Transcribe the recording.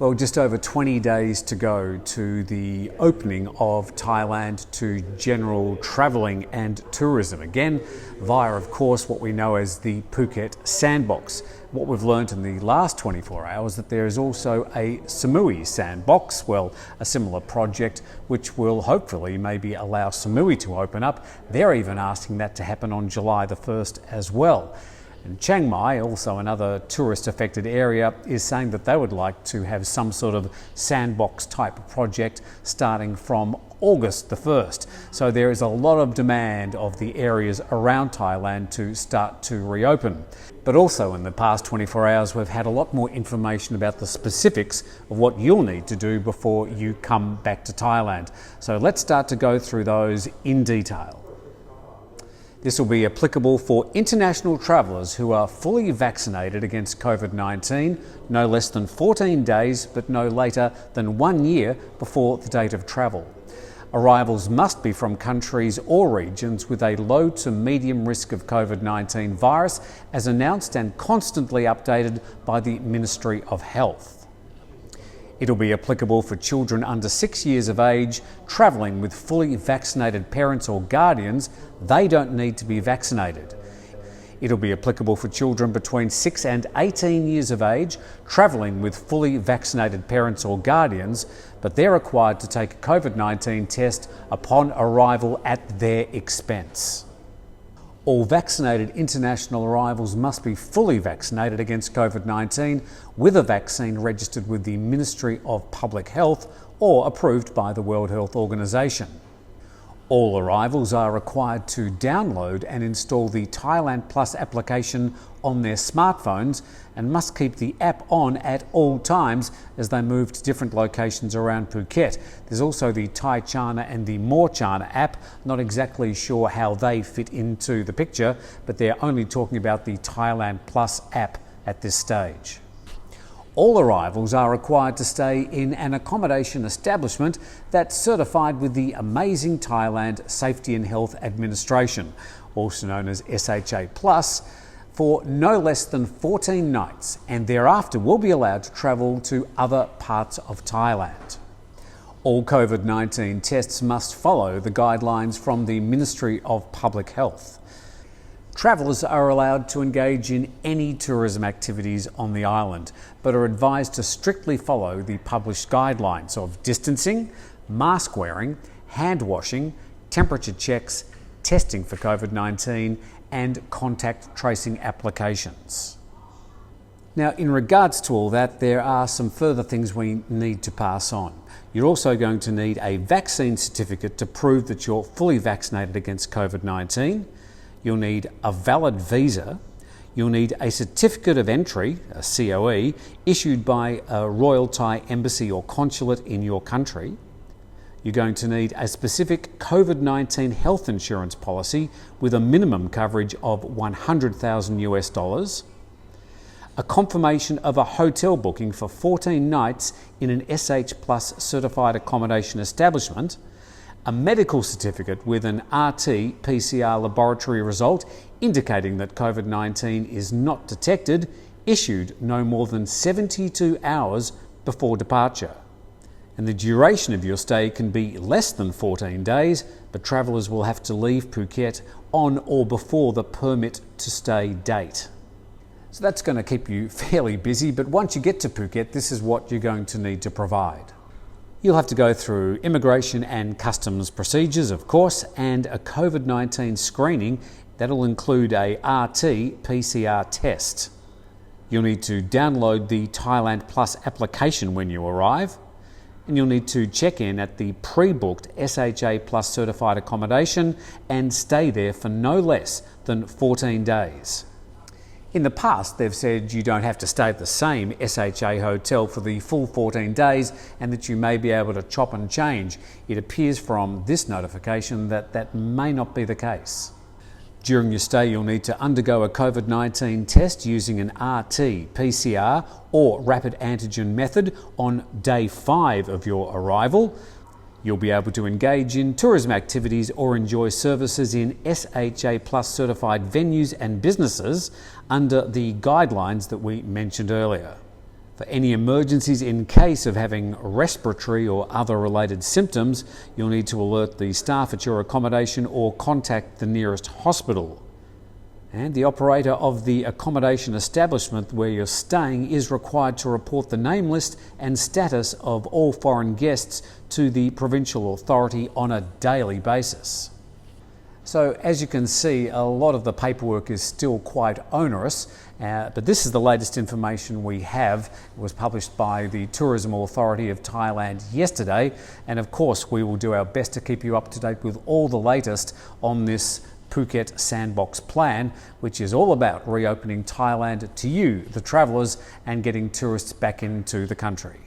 Well, just over 20 days to go to the opening of Thailand to general travelling and tourism. Again, via, of course, what we know as the Phuket Sandbox. What we've learned in the last 24 hours that there is also a Samui Sandbox, well, a similar project which will hopefully maybe allow Samui to open up. They're even asking that to happen on July the 1st as well. And Chiang Mai, also another tourist affected area, is saying that they would like to have some sort of sandbox type project starting from August the 1st. So there is a lot of demand of the areas around Thailand to start to reopen. But also in the past 24 hours, we've had a lot more information about the specifics of what you'll need to do before you come back to Thailand. So let's start to go through those in detail. This will be applicable for international travellers who are fully vaccinated against COVID-19 no less than 14 days but no later than 1 year before the date of travel. Arrivals must be from countries or regions with a low to medium risk of COVID-19 virus, as announced and constantly updated by the Ministry of Health. It'll be applicable for children under 6 years of age travelling with fully vaccinated parents or guardians. They don't need to be vaccinated. It'll be applicable for children between 6 and 18 years of age travelling with fully vaccinated parents or guardians, but they're required to take a COVID-19 test upon arrival at their expense. All vaccinated international arrivals must be fully vaccinated against COVID-19 with a vaccine registered with the Ministry of Public Health or approved by the World Health Organization. All arrivals are required to download and install the Thailand Plus application on their smartphones and must keep the app on at all times as they move to different locations around Phuket. There's also the Thai Chana and the More Chana app. Not exactly sure how they fit into the picture, but they're only talking about the Thailand Plus app at this stage. All arrivals are required to stay in an accommodation establishment that's certified with the Amazing Thailand Safety and Health Administration, also known as SHA+, for no less than 14 nights, and thereafter will be allowed to travel to other parts of Thailand. All COVID-19 tests must follow the guidelines from the Ministry of Public Health. Travellers are allowed to engage in any tourism activities on the island, but are advised to strictly follow the published guidelines of distancing, mask wearing, hand washing, temperature checks, testing for COVID-19 and contact tracing applications. Now, in regards to all that, there are some further things we need to pass on. You're also going to need a vaccine certificate to prove that you're fully vaccinated against COVID-19. You'll need a valid visa. You'll need a certificate of entry, a COE, issued by a Royal Thai Embassy or consulate in your country. You're going to need a specific COVID-19 health insurance policy with a minimum coverage of $100,000, a confirmation of a hotel booking for 14 nights in an SH Plus certified accommodation establishment, a medical certificate with an RT-PCR laboratory result indicating that COVID-19 is not detected, issued no more than 72 hours before departure. And the duration of your stay can be less than 14 days, but travellers will have to leave Phuket on or before the permit to stay date. So that's going to keep you fairly busy, but once you get to Phuket, this is what you're going to need to provide. You'll have to go through immigration and customs procedures, of course, and a COVID-19 screening that'll include a RT-PCR test. You'll need to download the Thailand Plus application when you arrive, and you'll need to check in at the pre-booked SHA Plus certified accommodation and stay there for no less than 14 days. In the past, they've said you don't have to stay at the same SHA hotel for the full 14 days and that you may be able to chop and change. It appears from this notification that that may not be the case. During your stay, you'll need to undergo a COVID-19 test using an RT-PCR or rapid antigen method on day 5 of your arrival. You'll be able to engage in tourism activities or enjoy services in SHA Plus certified venues and businesses under the guidelines that we mentioned earlier. For any emergencies in case of having respiratory or other related symptoms, you'll need to alert the staff at your accommodation or contact the nearest hospital. And the operator of the accommodation establishment where you're staying is required to report the name list and status of all foreign guests to the provincial authority on a daily basis. So as you can see, a lot of the paperwork is still quite onerous, but this is the latest information we have. It was published by the Tourism Authority of Thailand yesterday, and of course we will do our best to keep you up to date with all the latest on this Phuket Sandbox plan, which is all about reopening Thailand to you, the travellers, and getting tourists back into the country.